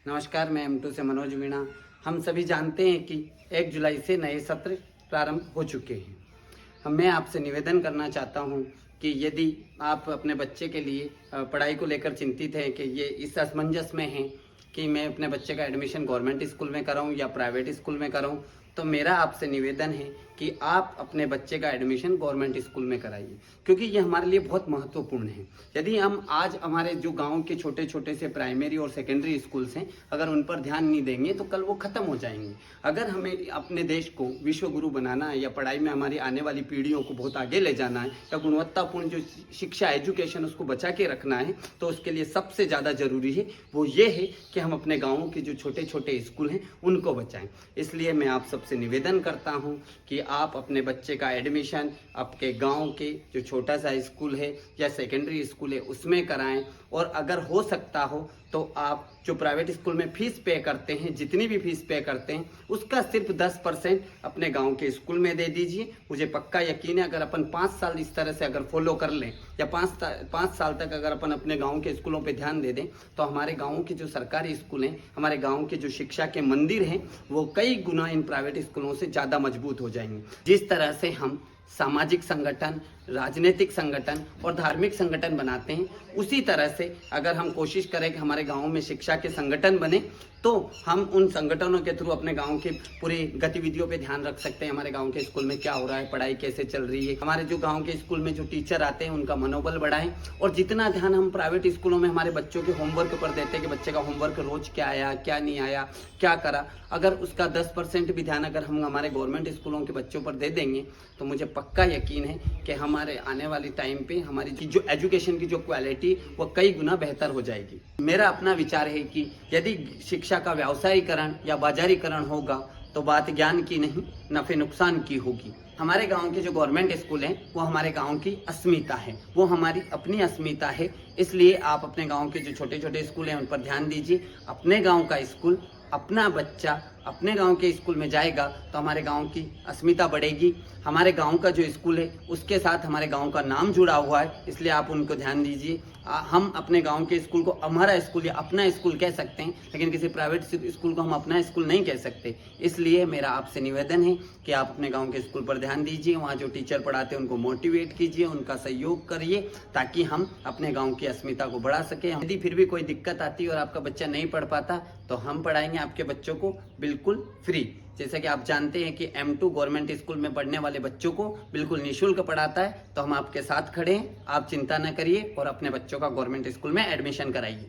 नमस्कार, मैं M2 से मनोज मीणा। हम सभी जानते हैं कि 1 जुलाई से नए सत्र प्रारंभ हो चुके हैं। मैं आपसे निवेदन करना चाहता हूं कि यदि आप अपने बच्चे के लिए पढ़ाई को लेकर चिंतित हैं कि ये इस असमंजस में हैं कि मैं अपने बच्चे का एडमिशन गवर्नमेंट स्कूल में कराऊं या प्राइवेट स्कूल में कराऊं, तो मेरा आपसे निवेदन है कि आप अपने बच्चे का एडमिशन गवर्नमेंट स्कूल में कराइए, क्योंकि ये हमारे लिए बहुत महत्वपूर्ण है। यदि हम आज हमारे जो गांव के छोटे छोटे से प्राइमरी और सेकेंडरी स्कूल्स हैं, अगर उन पर ध्यान नहीं देंगे तो कल वो ख़त्म हो जाएंगे। अगर हमें अपने देश को विश्व गुरु बनाना है या पढ़ाई में हमारी आने वाली पीढ़ियों को बहुत आगे ले जाना है या गुणवत्तापूर्ण जो शिक्षा एजुकेशन उसको बचा के रखना है, तो उसके लिए सबसे ज़्यादा ज़रूरी है वो ये है कि हम अपने गाँवों के जो छोटे छोटे स्कूल हैं उनको बचाएं। इसलिए मैं आप सबसे निवेदन करता हूं कि आप अपने बच्चे का एडमिशन आपके गांव के जो छोटा सा स्कूल है या सेकेंडरी स्कूल है उसमें कराएं, और अगर हो सकता हो तो आप जो प्राइवेट स्कूल में फीस पे करते हैं, जितनी भी फीस पे करते हैं उसका सिर्फ 10% अपने गांव के स्कूल में दे दीजिए। मुझे पक्का यकीन है अगर अपन 5 साल इस तरह से अगर फॉलो कर लें या 5 साल तक अगर अपन अपने गांव के स्कूलों पे ध्यान दे दें, तो हमारे गाँव के जो सरकारी स्कूल हैं, हमारे गाँव के जो शिक्षा के मंदिर हैं, वो कई गुना इन प्राइवेट स्कूलों से ज़्यादा मजबूत हो जाएंगे। जिस तरह से हम सामाजिक संगठन, राजनीतिक संगठन और धार्मिक संगठन बनाते हैं, उसी तरह से अगर हम कोशिश करें कि हमारे गाँव में शिक्षा के संगठन बने, तो हम उन संगठनों के थ्रू अपने गांव की पूरी गतिविधियों पे ध्यान रख सकते हैं। हमारे गांव के स्कूल में क्या हो रहा है, पढ़ाई कैसे चल रही है, हमारे जो गांव के स्कूल में जो टीचर आते हैं उनका मनोबल बढ़ाएं। और जितना ध्यान हम प्राइवेट स्कूलों में हमारे बच्चों के होमवर्क पर देते हैं कि बच्चे का होमवर्क रोज क्या आया, क्या नहीं आया, क्या करा, अगर उसका 10% भी ध्यान अगर हम हमारे गवर्नमेंट स्कूलों के बच्चों पर दे देंगे, तो मुझे पक्का यकीन है कि हमारे आने वाली टाइम पे हमारी जो एजुकेशन की जो क्वालिटी वो कई गुना बेहतर हो जाएगी। मेरा अपना विचार है कि यदि शिक्षा का व्यावसायीकरण या बाजारीकरण होगा तो बात ज्ञान की नहीं, नफे नुकसान की होगी। हमारे गांव के जो गवर्नमेंट स्कूल हैं वो हमारे गांव की अस्मिता है, वो हमारी अपनी अस्मिता है। इसलिए आप अपने गांव के जो छोटे छोटे स्कूल हैं उन पर ध्यान दीजिए। अपने गांव का स्कूल, अपना बच्चा अपने गांव के स्कूल में जाएगा तो हमारे गांव की अस्मिता बढ़ेगी। हमारे गांव का जो स्कूल है उसके साथ हमारे गांव का नाम जुड़ा हुआ है, इसलिए आप उनको ध्यान दीजिए। हम अपने गांव के स्कूल को हमारा स्कूल या अपना स्कूल कह सकते हैं, लेकिन किसी प्राइवेट स्कूल को हम अपना स्कूल नहीं कह सकते। इसलिए मेरा आपसे निवेदन है कि आप अपने गांव के स्कूल पर ध्यान दीजिए, वहाँ जो टीचर पढ़ाते हैं उनको मोटिवेट कीजिए, उनका सहयोग करिए, ताकि हम अपने गाँव की अस्मिता को बढ़ा सकें। यदि फिर भी कोई दिक्कत आती है और आपका बच्चा नहीं पढ़ पाता, तो हम पढ़ाएंगे आपके बच्चों को बिल्कुल फ्री। जैसे कि आप जानते हैं कि M2 गवर्नमेंट स्कूल में पढ़ने वाले बच्चों को बिल्कुल निःशुल्क पढ़ाता है, तो हम आपके साथ खड़े हैं। आप चिंता न करिए और अपने बच्चों का गवर्नमेंट स्कूल में एडमिशन कराइए।